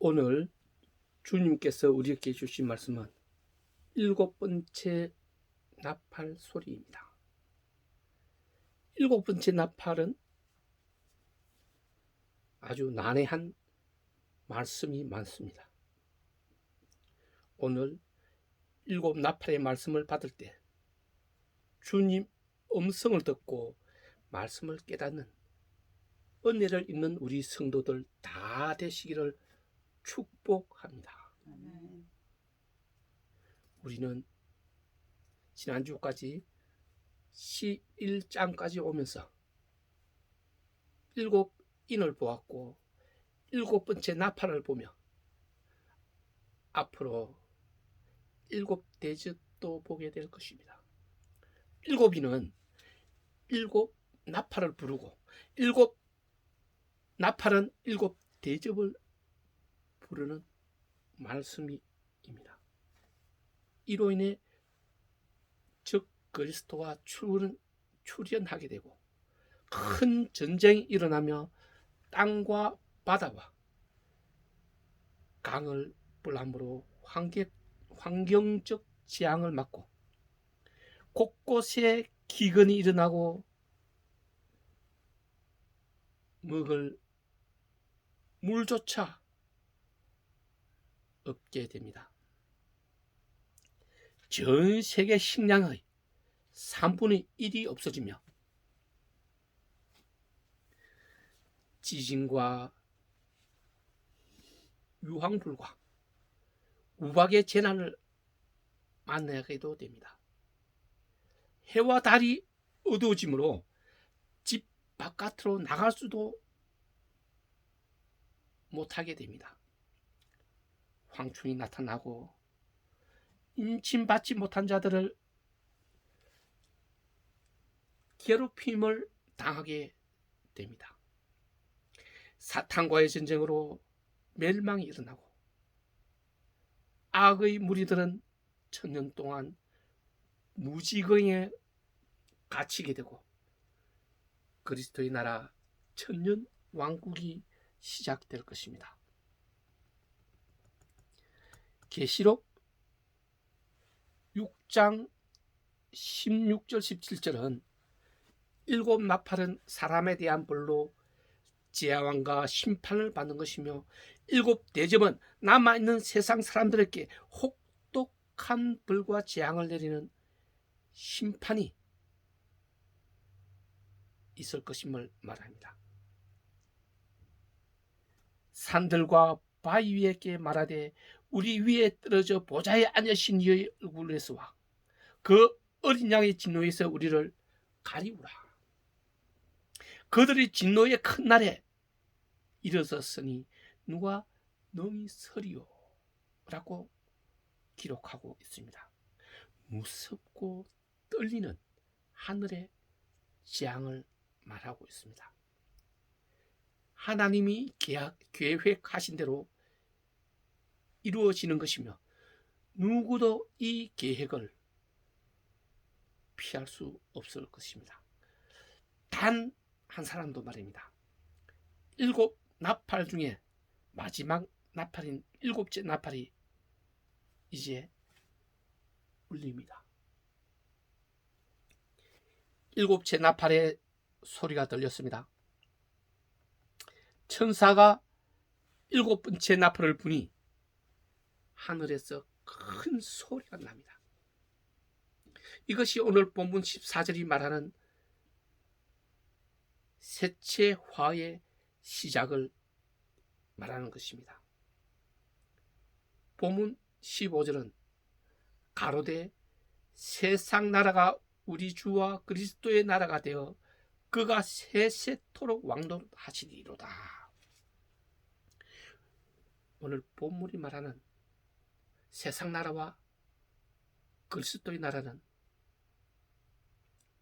오늘 주님께서 우리에게 주신 말씀은 7번째 나팔 소리입니다. 7번째 나팔은 아주 난해한 말씀이 많습니다. 오늘 7나팔의 말씀을 받을 때 주님 음성을 듣고 말씀을 깨닫는 은혜를 있는 우리 성도들 다 되시기를 축복합니다. 우리는 지난주까지 11장까지 오면서 7인을 보았고 7번째 나팔을 보며 앞으로 7대접도 보게 될 것입니다. 7인은 7나팔을 부르고 7나팔은 7대접을 부르는 말씀입니다. 이로 인해 즉 그리스도와 출현하게 되고 큰 전쟁이 일어나며 땅과 바다와 강을 불함으로 환경적 재앙을 맞고 곳곳에 기근이 일어나고 먹을 물조차 없게 됩니다. 전 세계 식량의 3분의 1이 없어지며 지진과 유황불과 우박의 재난을 만나게도 됩니다. 해와 달이 어두워지므로 집 바깥으로 나갈 수도 못하게 됩니다. 황충이 나타나고 인침받지 못한 자들을 괴롭힘을 당하게 됩니다. 사탄과의 전쟁으로 멸망이 일어나고 악의 무리들은 천년 동안 무지경에 갇히게 되고 그리스도의 나라 천년 왕국이 시작될 것입니다. 계시록 6장 16절 17절은 7나팔은 사람에 대한 벌로 재앙과 심판을 받는 것이며 7대접은 남아있는 세상 사람들에게 혹독한 벌과 재앙을 내리는 심판이 있을 것임을 말합니다. 산들과 바위 위에게 말하되 우리 위에 떨어져 보좌에 앉으신 이의 얼굴에서와 그 어린 양의 진노에서 우리를 가리우라. 그들이 진노의 큰 날에 일어섰으니 누가 능히 서리요? 라고 기록하고 있습니다. 무섭고 떨리는 하늘의 재앙을 말하고 있습니다. 하나님이 계획하신 대로 이루어지는 것이며 누구도 이 계획을 피할 수 없을 것입니다. 단 한 사람도 말입니다. 7나팔 중에 마지막 나팔인 7째 나팔이 이제 울립니다. 7째 나팔의 소리가 들렸습니다. 천사가 7번째 나팔을 부니 하늘에서 큰 소리가 납니다. 이것이 오늘 본문 14절이 말하는 셋째 화의 시작을 말하는 것입니다. 본문 15절은 가로되 세상 나라가 우리 주와 그리스도의 나라가 되어 그가 세세토록 왕노하시리로다. 오늘 본문이 말하는 세상 나라와 그리스도의 나라는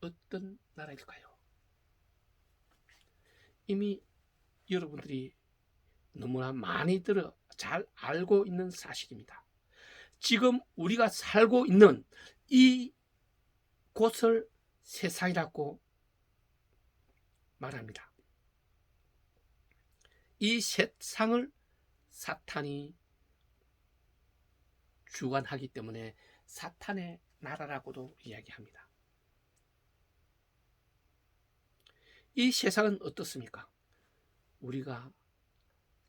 어떤 나라일까요? 이미 여러분들이 너무나 많이 잘 알고 있는 사실입니다. 지금 우리가 살고 있는 이 곳을 세상이라고 말합니다. 이 세상을 사탄이 주관하기 때문에 사탄의 나라라고도 이야기합니다. 이 세상은 어떻습니까? 우리가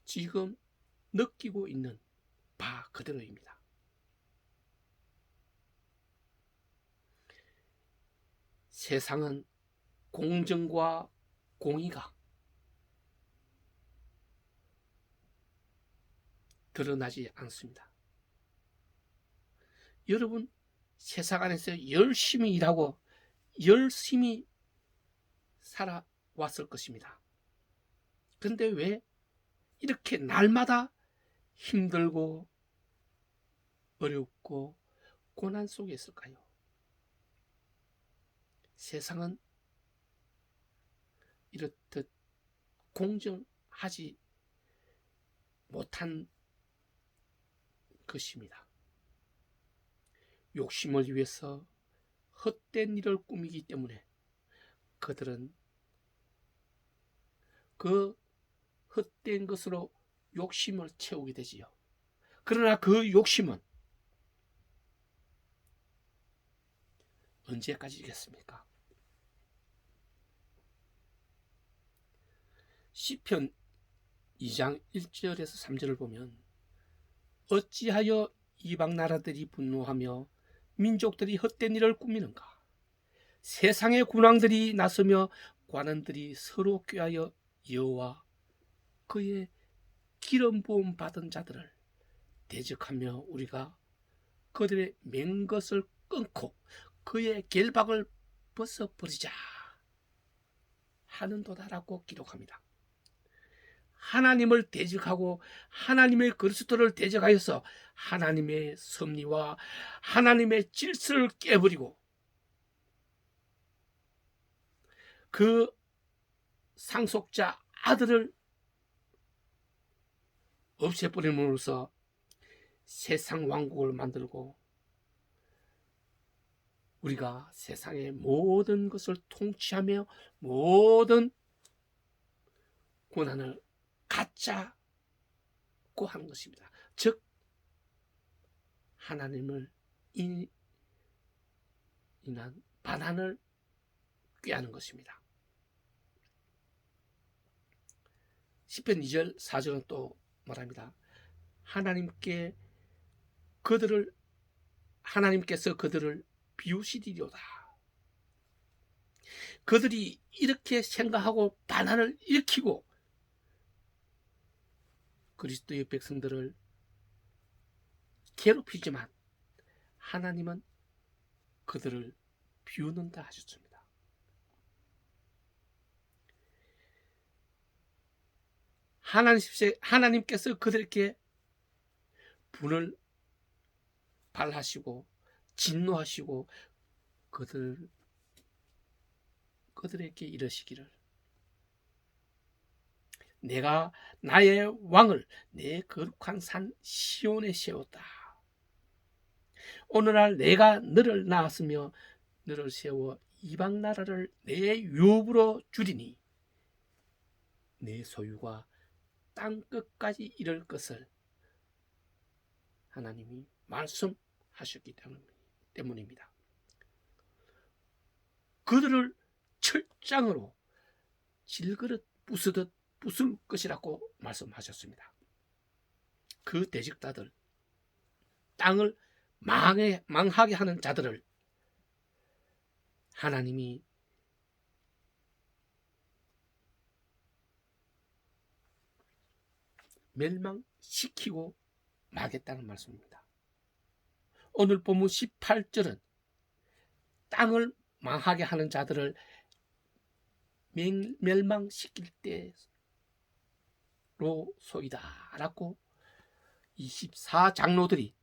지금 느끼고 있는 바 그대로입니다. 세상은 공정과 공의가 드러나지 않습니다. 여러분, 세상 안에서 열심히 일하고 열심히 살아왔을 것입니다. 그런데 왜 이렇게 날마다 힘들고 어렵고 고난 속에 있을까요? 세상은 이렇듯 공정하지 못한 것입니다. 욕심을 위해서 헛된 일을 꾸미기 때문에 그들은 그 헛된 것으로 욕심을 채우게 되지요. 그러나 그 욕심은 언제까지겠습니까? 시편 2장 1절에서 3절을 보면 어찌하여 이방 나라들이 분노하며 민족들이 헛된 일을 꾸미는가? 세상의 군왕들이 나서며 관원들이 서로 꾀하여 여호와 그의 기름 부음 받은 자들을 대적하며 우리가 그들의 맹것을 끊고 그의 결박을 벗어버리자 하는도다라고 기록합니다. 하나님을 대적하고 하나님의 그리스도를 대적하여서 하나님의 섭리와 하나님의 질서를 깨버리고 그 상속자 아들을 없애버림으로써 세상 왕국을 만들고 우리가 세상의 모든 것을 통치하며 모든 고난을 갖자고 하는 것입니다. 즉 하나님을 인한 반환을 꾀하는 것입니다. 시편 2절 4절은 또 말합니다. 하나님께서 그들을 비우시리로다. 그들이 이렇게 생각하고 반환을 일으키고 그리스도의 백성들을 괴롭히지만 하나님은 그들을 비우는다 하셨습니다. 하나님께서 그들에게 분을 발하시고 진노하시고 그들에게 이러시기를 내가 나의 왕을 내 거룩한 산 시온에 세웠다. 오늘날 내가 너를 낳았으며 너를 세워 이방 나라를 내 유업으로 주리니 내 소유가 땅 끝까지 이를 것을 하나님이 말씀하셨기 때문입니다. 그들을 철장으로 질그릇 부수듯 부술 것이라고 말씀하셨습니다. 그 대적자들, 땅을 망하게 하는 자들을 하나님이 멸망시키고 마겠다는 말씀입니다. 오늘 본문 18절은 땅을 망하게 하는 자들을 멸망시킬 때로소이다 라고 24장로들이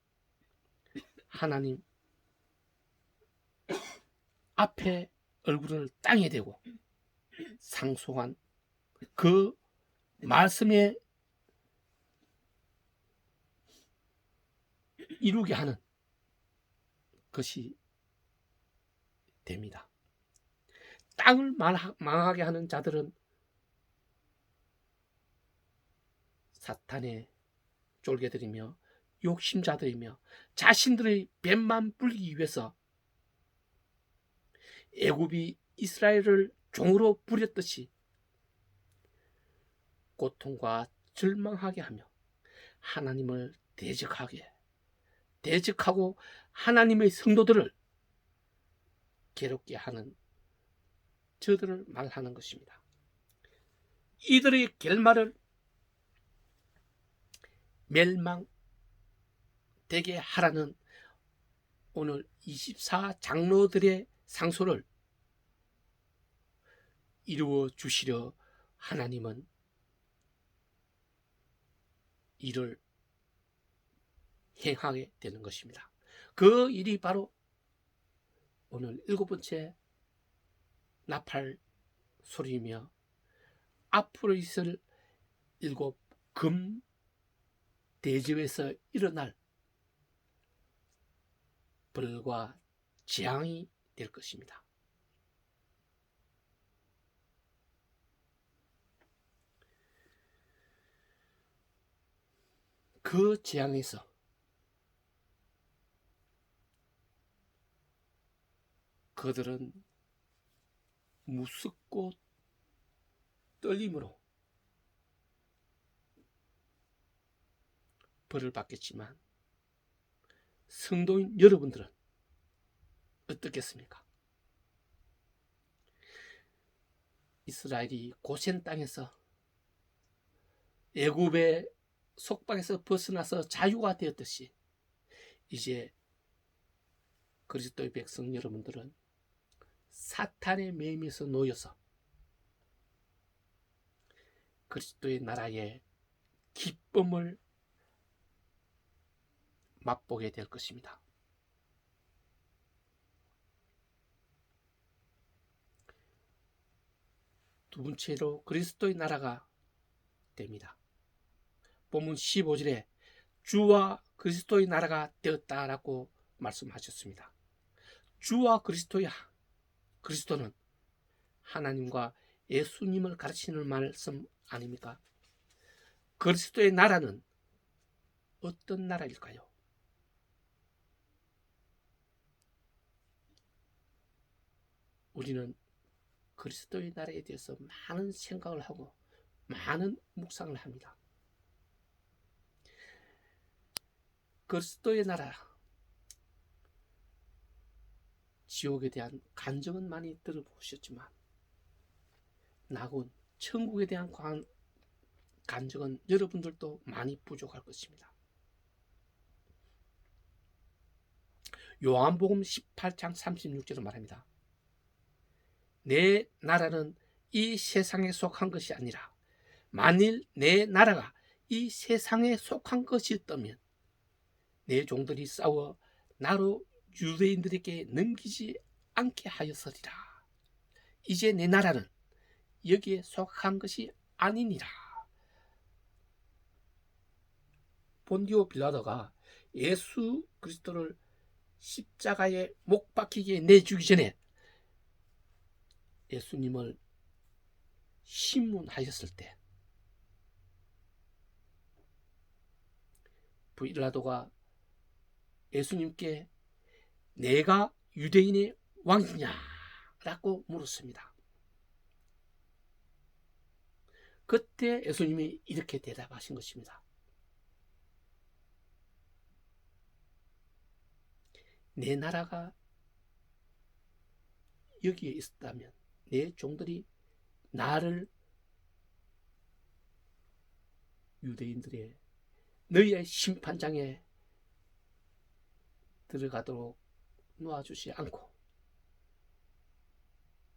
하나님 앞에 얼굴을 땅에 대고 상속한 그 말씀에 이루게 하는 것이 됩니다. 땅을 망하게 하는 자들은 사탄의 쫄개들이며 욕심자들이며 자신들의 뱃만 불리기 위해서 애굽이 이스라엘을 종으로 부렸듯이 고통과 절망하게 하며 하나님을 대적하고 하나님의 성도들을 괴롭게 하는 저들을 말하는 것입니다. 이들의 결말을 멸망되게 하라는 오늘 24장로들의 상소를 이루어 주시려 하나님은 이를 행하게 되는 것입니다. 그 일이 바로 오늘 7번째 나팔 소리이며 앞으로 있을 7 금 대접에서 일어날 벌과 재앙이 될 것입니다. 그 재앙에서 그들은 무섭고 떨림으로 벌을 받겠지만 성도인 여러분들은 어떻겠습니까? 이스라엘이 고센 땅에서 애굽의 속박에서 벗어나서 자유가 되었듯이 이제 그리스도의 백성 여러분들은 사탄의 매임에서 놓여서 그리스도의 나라의 기쁨을 맛보게 될 것입니다. 두 번째로 그리스도의 나라가 됩니다. 본문 15절에 주와 그리스도의 나라가 되었다라고 말씀하셨습니다. 주와 그리스도는 하나님과 예수님을 가르치는 말씀 아닙니까? 그리스도의 나라는 어떤 나라일까요? 우리는 그리스도의 나라에 대해서 많은 생각을 하고 많은 묵상을 합니다. 그리스도의 나라, 지옥에 대한 간증은 많이 들어보셨지만 나군 천국에 대한 간증은 여러분들도 많이 부족할 것입니다. 요한복음 18장 36절은 말합니다. 내 나라는 이 세상에 속한 것이 아니라 만일 내 나라가 이 세상에 속한 것이었다면 내 종들이 싸워 나로 유대인들에게 넘기지 않게 하였으리라. 이제 내 나라는 여기에 속한 것이 아니니라. 본디오 빌라도가 예수 그리스도를 십자가에 못 박히게 내주기 전에 예수님을 신문하셨을 때 빌라도가 예수님께 내가 유대인의 왕이냐? 라고 물었습니다. 그때 예수님이 이렇게 대답하신 것입니다. 내 나라가 여기에 있었다면 내 종들이 나를 유대인들의 너희의 심판장에 들어가도록 놓아주지 않고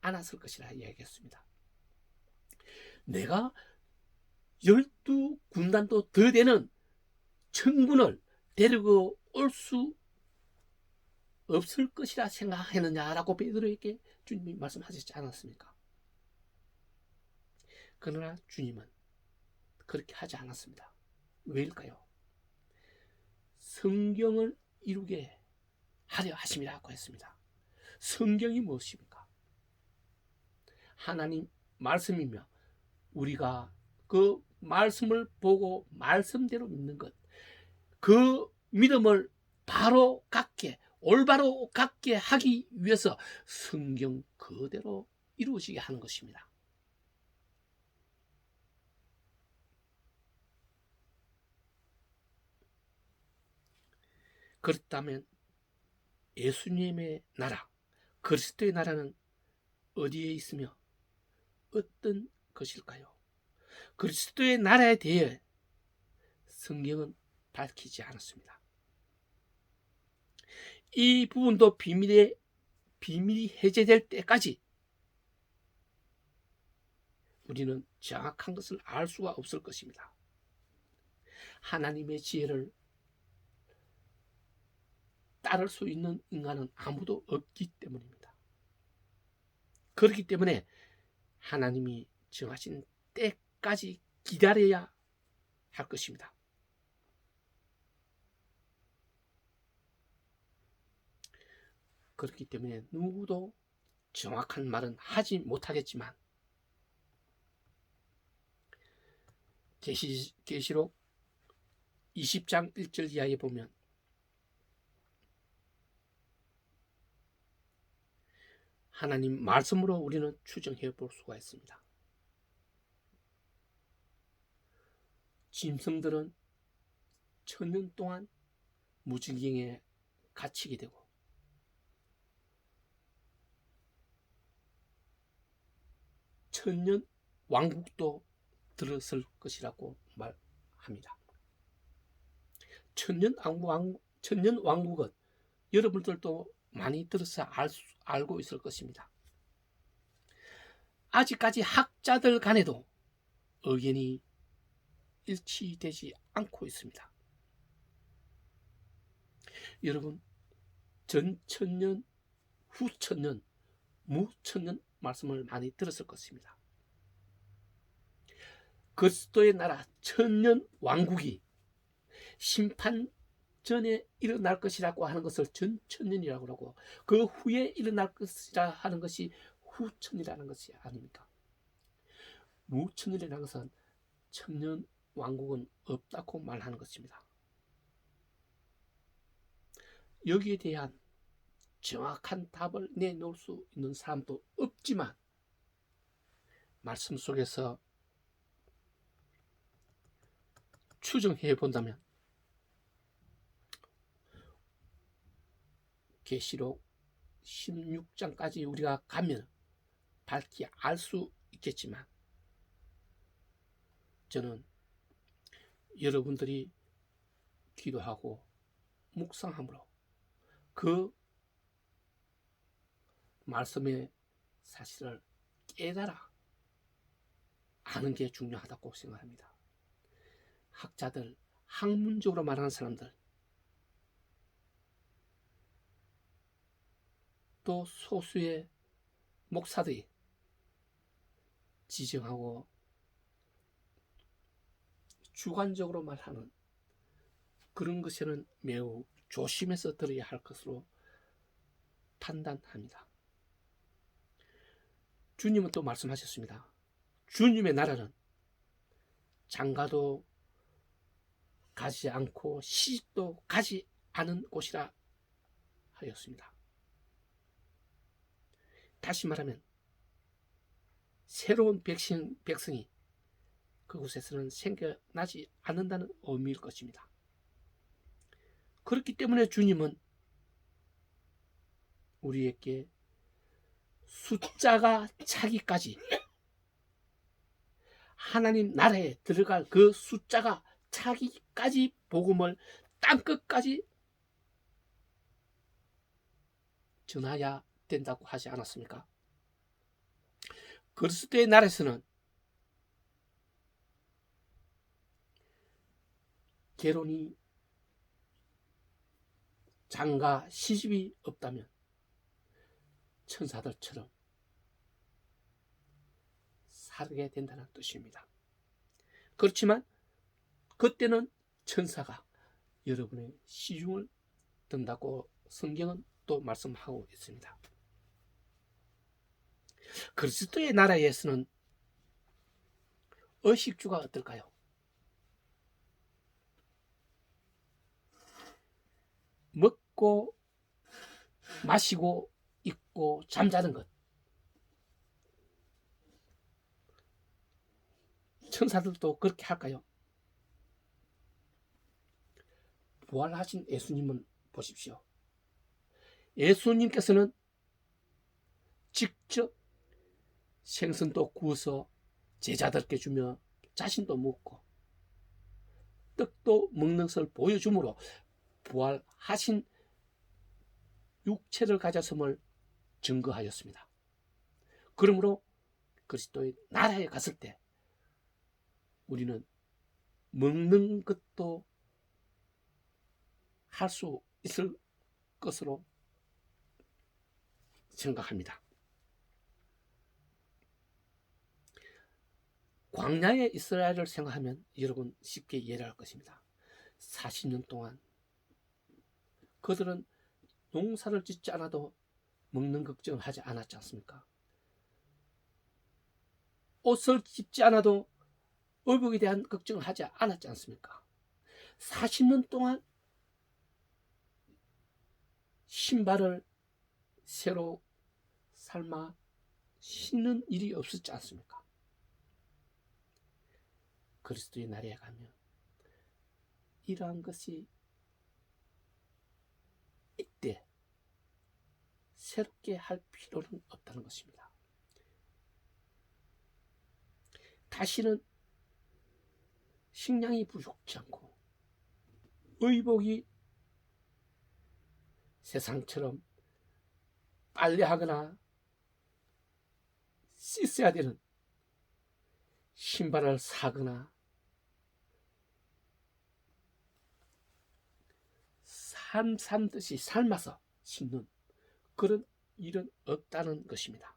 않았을 것이라 이야기했습니다. 내가 12군단도 더 되는 천군을 데리고 올 수 없을 것이라 생각했느냐라고 베드로에게 주님이 말씀하셨지 않았습니까? 그러나 주님은 그렇게 하지 않았습니다. 왜일까요? 성경을 이루게 하려 하심이라고 했습니다. 성경이 무엇입니까? 하나님 말씀이며 우리가 그 말씀을 보고 말씀대로 믿는 것, 그 믿음을 바로 갖게, 올바로 갖게 하기 위해서 성경 그대로 이루어지게 하는 것입니다. 그렇다면 예수님의 나라, 그리스도의 나라는 어디에 있으며 어떤 것일까요? 그리스도의 나라에 대해 성경은 밝히지 않았습니다. 이 부분도 비밀이 해제될 때까지 우리는 정확한 것을 알 수가 없을 것입니다. 하나님의 지혜를 따를 수 있는 인간은 아무도 없기 때문입니다. 그렇기 때문에 하나님이 정하신 때까지 기다려야 할 것입니다. 그렇기 때문에 누구도 정확한 말은 하지 못하겠지만 계시록 20장 1절 이하에 보면 하나님 말씀으로 우리는 추정해 볼 수가 있습니다. 짐승들은 1000년 동안 무지경에 갇히게 되고 천년 왕국도 들어설 것이라고 말합니다. 천년 왕국은 여러분들도 많이 들어서 알고 있을 것입니다. 아직까지 학자들 간에도 의견이 일치되지 않고 있습니다. 여러분, 전천년, 후천년, 무천년 말씀을 많이 들었을 것입니다. 그리스도의 나라 천년 왕국이 심판 전에 일어날 것이라고 하는 것을 전천년이라고 하고 그 후에 일어날 것이라 하는 것이 후천이라는 것이 아닙니까? 무천년이라는 것은 천년 왕국은 없다고 말하는 것입니다. 여기에 대한 정확한 답을 내놓을 수 있는 사람도 없지만 말씀 속에서 추정해 본다면 계시록 16장까지 우리가 가면 밝히 알 수 있겠지만 저는 여러분들이 기도하고 묵상함으로 그 말씀의 사실을 깨달아 아는 게 중요하다고 생각합니다. 학자들, 학문적으로 말하는 사람들, 또 소수의 목사들이 지정하고 주관적으로 말하는 그런 것에는 매우 조심해서 들어야 할 것으로 판단합니다. 주님은 또 말씀하셨습니다. 주님의 나라는 장가도 가지 않고 시집도 가지 않은 곳이라 하였습니다. 다시 말하면 새로운 백성이 그곳에서는 생겨나지 않는다는 의미일 것입니다. 그렇기 때문에 주님은 우리에게 숫자가 차기까지 하나님 나라에 들어갈 그 숫자가 차기까지 복음을 땅끝까지 전해야 된다고 하지 않았습니까? 그리스도의 나라에서는 결혼이 장가 시집이 없다면 천사들처럼 살게 된다는 뜻입니다. 그렇지만 그때는 천사가 여러분의 시중을 든다고 성경은 또 말씀하고 있습니다. 그리스도의 나라에서는 의식주가 어떨까요? 먹고 마시고 입고 잠자는 것. 천사들도 그렇게 할까요? 부활하신 예수님은 보십시오. 예수님께서는 직접 생선도 구워서 제자들께 주며 자신도 먹고 떡도 먹는 것을 보여주므로 부활하신 육체를 가졌음을 증거하였습니다. 그러므로 그리스도의 나라에 갔을 때 우리는 먹는 것도 할 수 있을 것으로 생각합니다. 광야의 이스라엘을 생각하면 여러분 쉽게 이해를 할 것입니다. 40년 동안 그들은 농사를 짓지 않아도 먹는 걱정을 하지 않았지 않습니까? 옷을 입지 않아도 의복에 대한 걱정을 하지 않았지 않습니까? 40년 동안 신발을 새로 삶아 신는 일이 없었지 않습니까? 그리스도의 나라에 가면 이러한 것이 이때 새롭게 할 필요는 없다는 것입니다. 다시는 식량이 부족치 않고 의복이 세상처럼 빨래하거나 씻어야 되는 신발을 사거나 산 듯이 삶아서 신는 그런 일은 없다는 것입니다.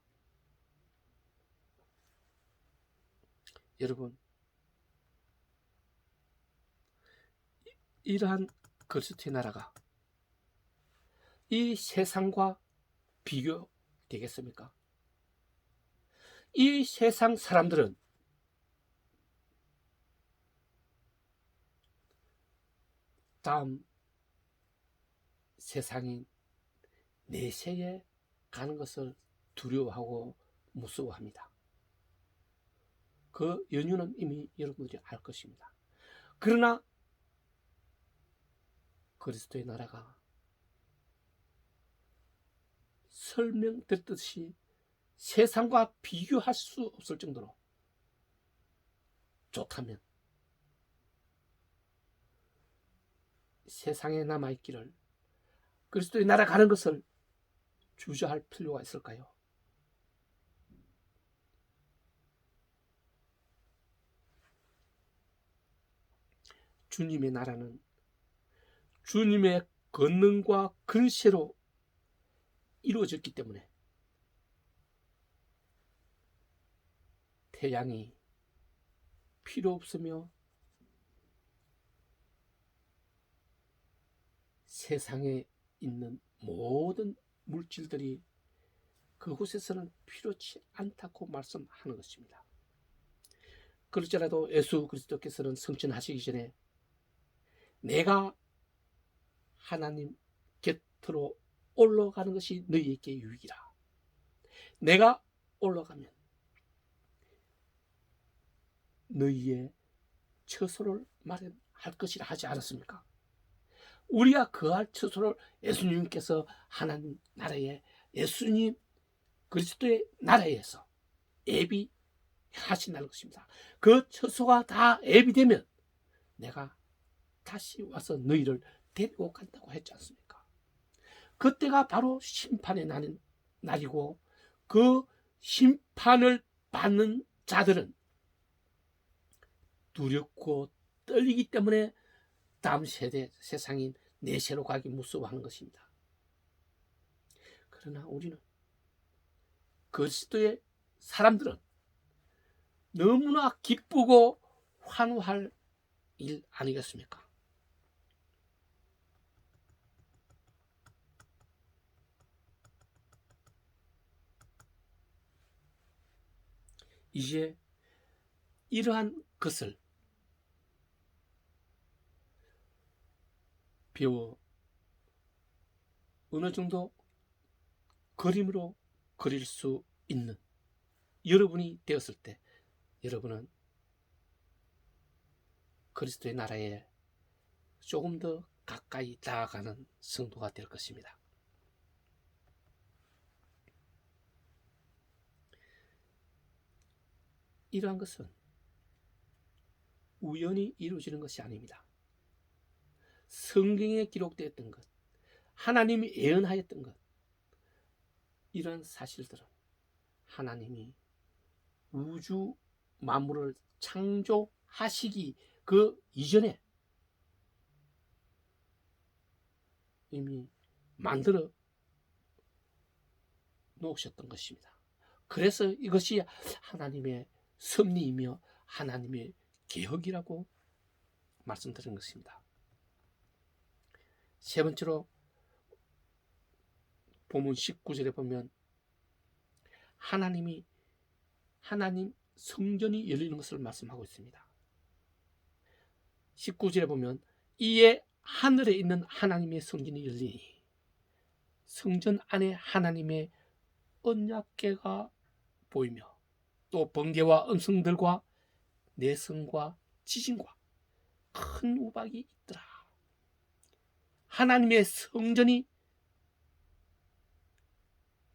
여러분, 이러한 그리스도의 나라가 이 세상과 비교되겠습니까? 이 세상 사람들은 다음 세상인 내세에 가는 것을 두려워하고 무서워합니다. 그 연유는 이미 여러분들이 알 것입니다. 그러나 그리스도의 나라가 설명됐듯이 세상과 비교할 수 없을 정도로 좋다면 세상에 남아있기를 그리스도의 나라 가는 것을 주저할 필요가 있을까요? 주님의 나라는 주님의 권능과 근세로 이루어졌기 때문에 태양이 필요 없으며 세상에 있는 모든 물질들이 그곳에서는 필요치 않다고 말씀하는 것입니다. 그렇지라도 예수 그리스도께서는 승천하시기 전에 내가 하나님 곁으로 올라가는 것이 너희에게 유익이라. 내가 올라가면 너희의 처소를 마련할 것이라 하지 않았습니까? 우리가 거할 처소를 예수님께서 하나님 나라에 예수님 그리스도의 나라에서 예비하신다는 것입니다. 그 처소가 다 예비되면 내가 다시 와서 너희를 데리고 간다고 했지 않습니까? 그때가 바로 심판의 날이고 그 심판을 받는 자들은 두렵고 떨리기 때문에 다음 세대 세상인 내세로 가기 무서워하는 것입니다. 그러나 우리는 그리스도의 사람들은 너무나 기쁘고 환호할 일 아니겠습니까? 이제 이러한 것을 배워 어느 정도 그림으로 그릴 수 있는 여러분이 되었을 때 여러분은 그리스도의 나라에 조금 더 가까이 다가가는 성도가 될 것입니다. 이러한 것은 우연히 이루어지는 것이 아닙니다. 성경에 기록되었던 것, 하나님이 예언하였던 것, 이런 사실들은 하나님이 우주 만물을 창조하시기 그 이전에 이미 만들어 놓으셨던 것입니다. 그래서 이것이 하나님의 섭리이며 하나님의 계획이라고 말씀드린 것입니다. 세 번째로 본문 19절에 보면 하나님 성전이 열리는 것을 말씀하고 있습니다. 19절에 보면 이에 하늘에 있는 하나님의 성전이 열리니 성전 안에 하나님의 언약궤가 보이며 또 번개와 음성들과 내성과 지진과 큰 우박이 있더라. 하나님의 성전이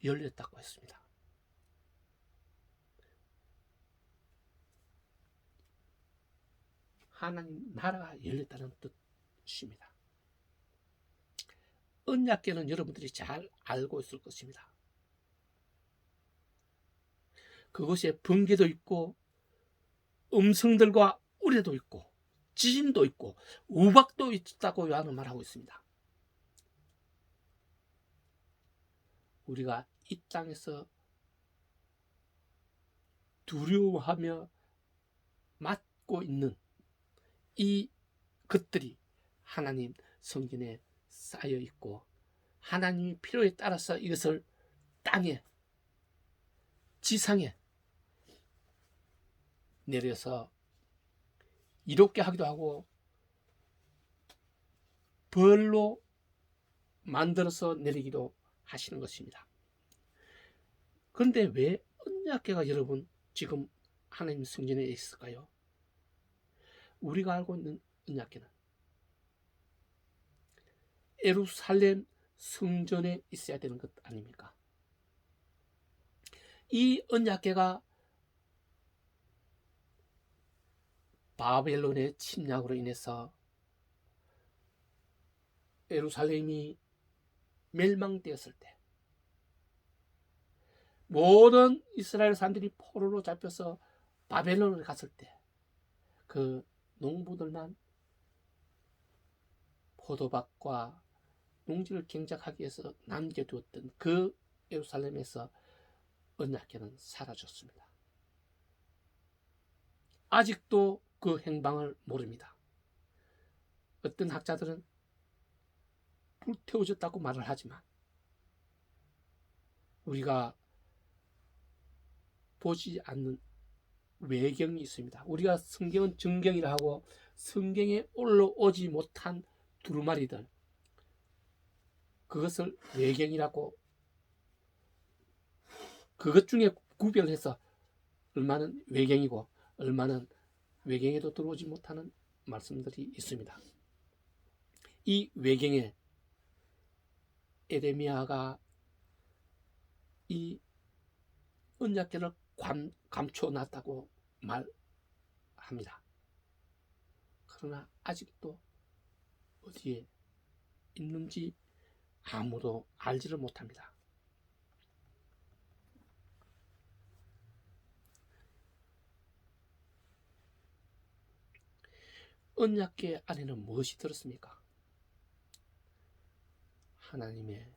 열렸다고 했습니다. 하나님 나라가 열렸다는 뜻입니다. 언약궤는 여러분들이 잘 알고 있을 것입니다. 그것에 번개도 있고 음성들과 우레도 있고 지진도 있고 우박도 있다고 요한은 말하고 있습니다. 우리가 이 땅에서 두려워하며 맞고 있는 이 것들이 하나님 성전에 쌓여 있고 하나님의 필요에 따라서 이것을 땅에 지상에 내려서 이롭게 하기도 하고 벌로 만들어서 내리기도 하시는 것입니다. 그런데 왜 언약궤가 여러분 지금 하나님 성전에 있을까요? 우리가 알고 있는 언약궤는 예루살렘 성전에 있어야 되는 것 아닙니까? 이 언약궤가 바벨론의 침략으로 인해서 예루살렘이 멸망되었을 때 모든 이스라엘 사람들이 포로로 잡혀서 바벨론을 갔을 때 그 농부들만 포도밭과 농지를 경작하기 위해서 남겨두었던 그 예루살렘에서 언약궤는 사라졌습니다. 아직도 그 행방을 모릅니다. 어떤 학자들은 불태워졌다고 말을 하지만 우리가 보지 않는 외경이 있습니다. 우리가 성경은 정경이라 하고 성경에 올라오지 못한 두루마리들 그것을 외경이라고 그것 중에 구별해서 얼마는 외경이고 얼마는 외경에도 들어오지 못하는 말씀들이 있습니다. 이 외경에 에레미야가 이 언약궤를 감춰놨다고 말합니다. 그러나 아직도 어디에 있는지 아무도 알지를 못합니다. 언약궤 안에는 무엇이 들었습니까? 하나님의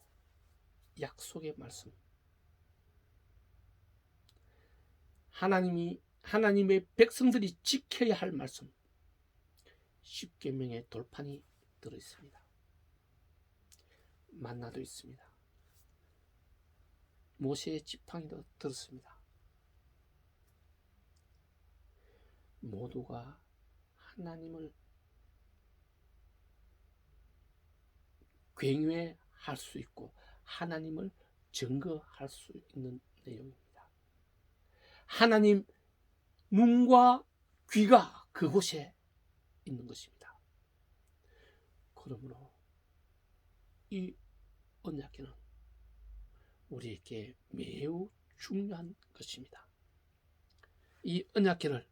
약속의 말씀, 하나님의 백성들이 지켜야 할 말씀, 십계명의 돌판이 들어있습니다. 만나도 있습니다. 모세의 지팡이도 들었습니다. 모두가 하나님을 할 수 있고 하나님을 증거할 수 있는 내용입니다. 하나님 눈과 귀가 그곳에 있는 것입니다. 그러므로 이 언약궤는 우리에게 매우 중요한 것입니다. 이 언약궤를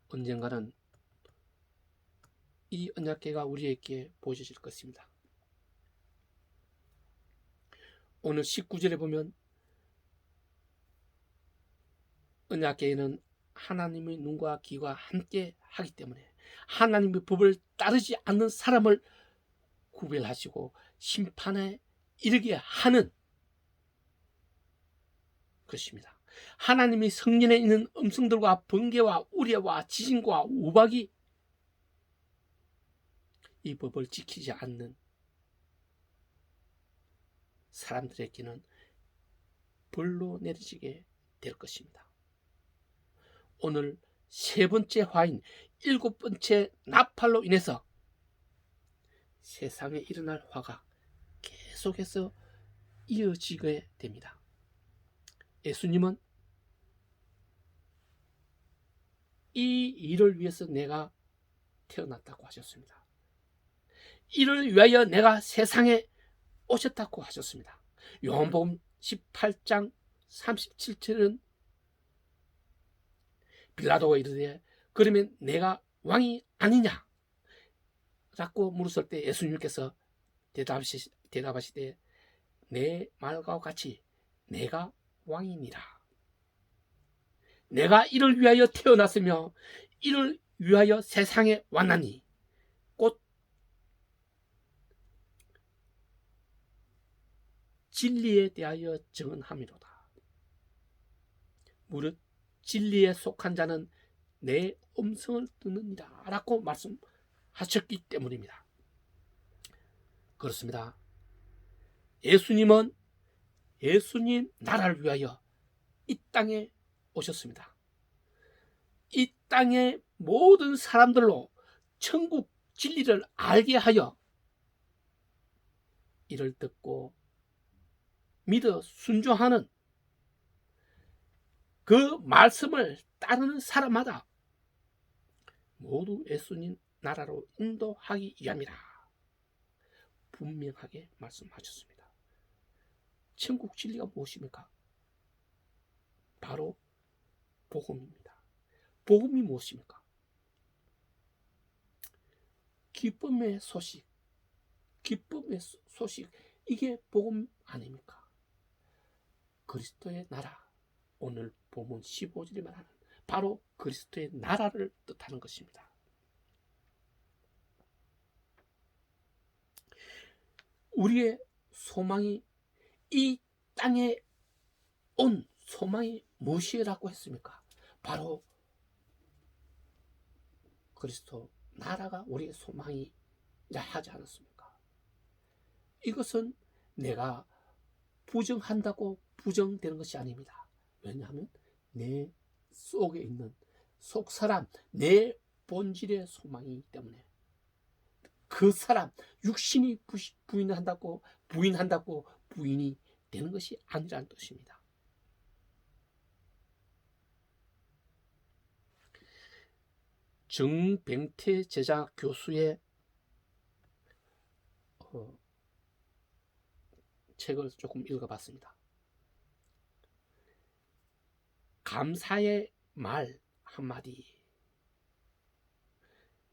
언젠가는 이 언약궤가 우리에게 보여질 것입니다. 오늘 19절에 보면 언약궤에는 하나님의 눈과 귀가 함께 하기 때문에 하나님의 법을 따르지 않는 사람을 구별하시고 심판에 이르게 하는 것입니다. 하나님이 성전에 있는 음성들과 번개와 우레와 지진과 우박이 이 법을 지키지 않는 사람들에게는 벌로 내리지게 될 것입니다. 오늘 세 번째 화인, 일곱 번째 나팔로 인해서 세상에 일어날 화가 계속해서 이어지게 됩니다. 예수님은 이 일을 위해서 내가 태어났다고 하셨습니다. 이를 위하여 내가 세상에 오셨다고 하셨습니다. 요한복음 18장 37절은 빌라도가 이르되 그러면 내가 왕이 아니냐? 라고 물었을 때 예수님께서 대답하시되 내 말과 같이 내가 왕이니라. 내가 이를 위하여 태어났으며 이를 위하여 세상에 왔나니 곧 진리에 대하여 증언함이로다. 무릇 진리에 속한 자는 내 음성을 듣느니라 라고 말씀하셨기 때문입니다. 그렇습니다. 예수님은 예수님 나라를 위하여 이 땅에 오셨습니다. 이 땅의 모든 사람들로 천국 진리를 알게 하여 이를 듣고 믿어 순종하는 그 말씀을 따르는 사람마다 모두 예수님 나라로 인도하기 위함이라 분명하게 말씀하셨습니다. 천국 진리가 무엇입니까? 바로 복음입니다. 복음이 무엇입니까? 기쁨의 소식, 기쁨의 소식, 이게 복음 아닙니까? 그리스도의 나라, 오늘 본문 15절에 말하는 바로 그리스도의 나라를 뜻하는 것입니다. 우리의 소망이 이 땅에 온 소망이 무엇이라고 했습니까? 바로 그리스도 나라가 우리의 소망이라 하지 않았습니까? 이것은 내가 부정한다고 부정되는 것이 아닙니다. 왜냐하면 내 속에 있는 속사람, 내 본질의 소망이기 때문에 그 사람, 육신이 부인한다고 부인이 되는 것이 아니라는 뜻입니다. 정병태 제자 교수의 책을 조금 읽어봤습니다. 감사의 말 한마디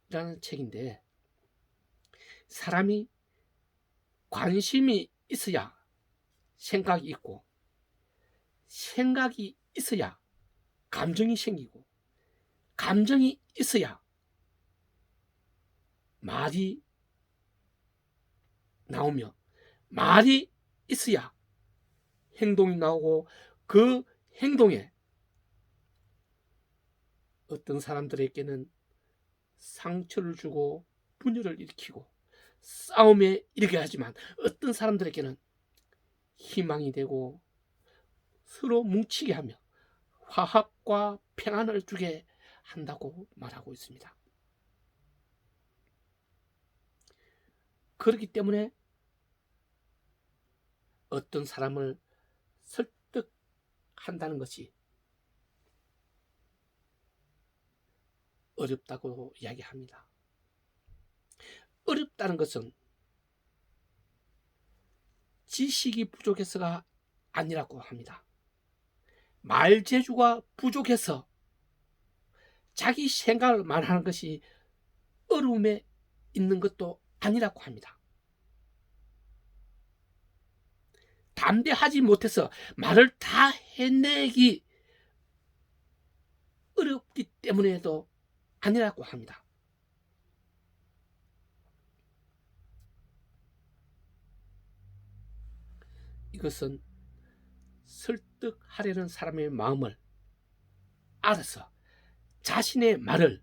라는 책인데, 사람이 관심이 있어야 생각이 있고, 생각이 있어야 감정이 생기고, 감정이 있어야 말이 나오며, 말이 있어야 행동이 나오고, 그 행동에 어떤 사람들에게는 상처를 주고 분열을 일으키고 싸움에 이르게 하지만 어떤 사람들에게는 희망이 되고 서로 뭉치게 하며 화합과 평안을 주게 한다고 말하고 있습니다. 그렇기 때문에 어떤 사람을 설득한다는 것이 어렵다고 이야기합니다. 어렵다는 것은 지식이 부족해서가 아니라고 합니다. 말재주가 부족해서 자기 생각을 말하는 것이 어려움에 있는 것도 아니라고 합니다. 담대하지 못해서 말을 다 해내기 어렵기 때문에도 아니라고 합니다. 이것은 설득하려는 사람의 마음을 알아서 자신의 말을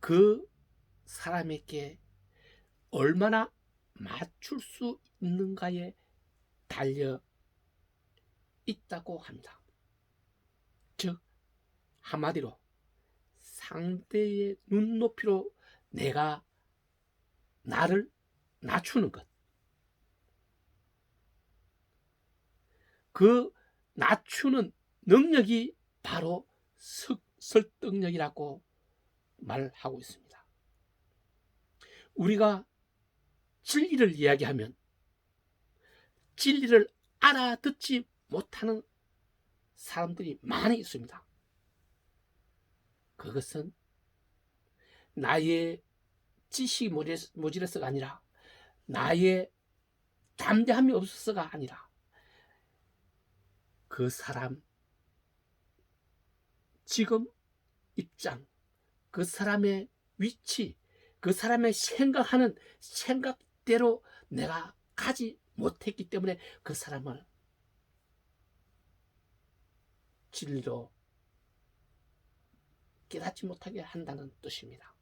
그 사람에게 얼마나 맞출 수 있는가에 달려 있다고 합니다. 즉 한마디로 상대의 눈높이로 내가 나를 낮추는 것, 그 낮추는 능력이 바로 설득력이라고 말하고 있습니다. 우리가 진리를 이야기하면 진리를 알아듣지 못하는 사람들이 많이 있습니다. 그것은 나의 지식이 모자라서가 아니라 나의 담대함이 없어서가 아니라 그 사람 지금 입장, 그 사람의 위치, 그 사람의 생각하는 생각대로 내가 가지 못했기 때문에 그 사람을 진리로 깨닫지 못하게 한다는 뜻입니다.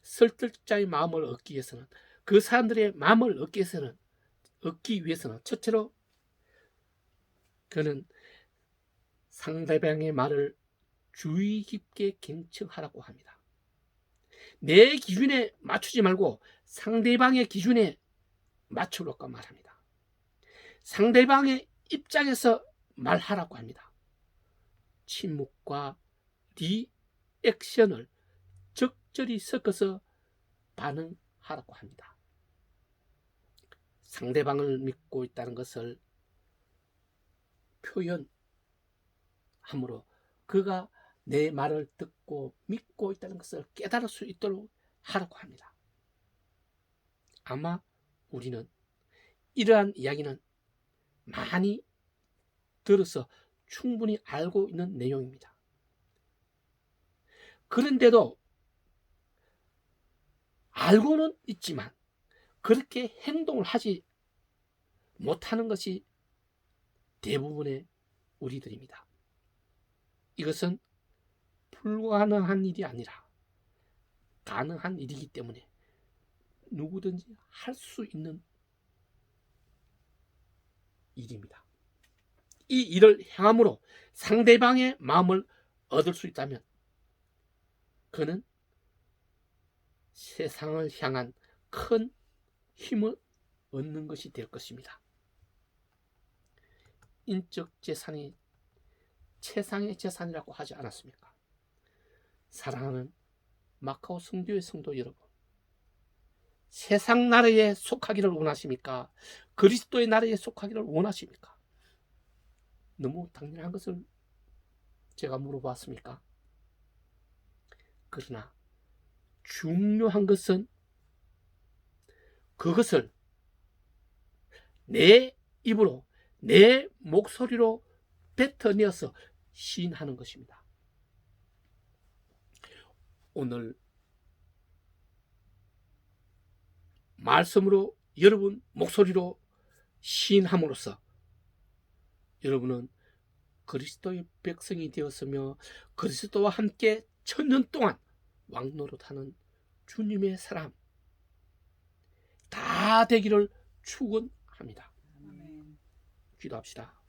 설득자의 마음을 얻기 위해서는, 그 사람들의 마음을 얻기 위해서는 첫째로 그는 상대방의 말을 주의 깊게 경청하라고 합니다. 내 기준에 맞추지 말고 상대방의 기준에 맞추라고 말합니다. 상대방의 입장에서 말하라고 합니다. 침묵과 리액션을 적절히 섞어서 반응하라고 합니다. 상대방을 믿고 있다는 것을 표현함으로 그가 내 말을 듣고 믿고 있다는 것을 깨달을 수 있도록 하라고 합니다. 아마 우리는 이러한 이야기는 많이 들어서 충분히 알고 있는 내용입니다. 그런데도 알고는 있지만 그렇게 행동을 하지 못하는 것이 대부분의 우리들입니다. 이것은 불가능한 일이 아니라 가능한 일이기 때문에 누구든지 할 수 있는 일입니다. 이 일을 행함으로 상대방의 마음을 얻을 수 있다면 그는 세상을 향한 큰 힘을 얻는 것이 될 것입니다. 인적 재산이 최상의 재산이라고 하지 않았습니까? 사랑하는 마카오 성교의 성도 여러분, 세상 나라에 속하기를 원하십니까? 그리스도의 나라에 속하기를 원하십니까? 너무 당연한 것을 제가 물어봤습니까? 그러나 중요한 것은 그것을 내 입으로, 내 목소리로 뱉어내어서 시인하는 것입니다. 오늘 말씀으로 여러분 목소리로 시인함으로써 여러분은 그리스도의 백성이 되었으며 그리스도와 함께 1000년 동안 왕노릇하는 주님의 사람 다 되기를 축원합니다. 기도합시다.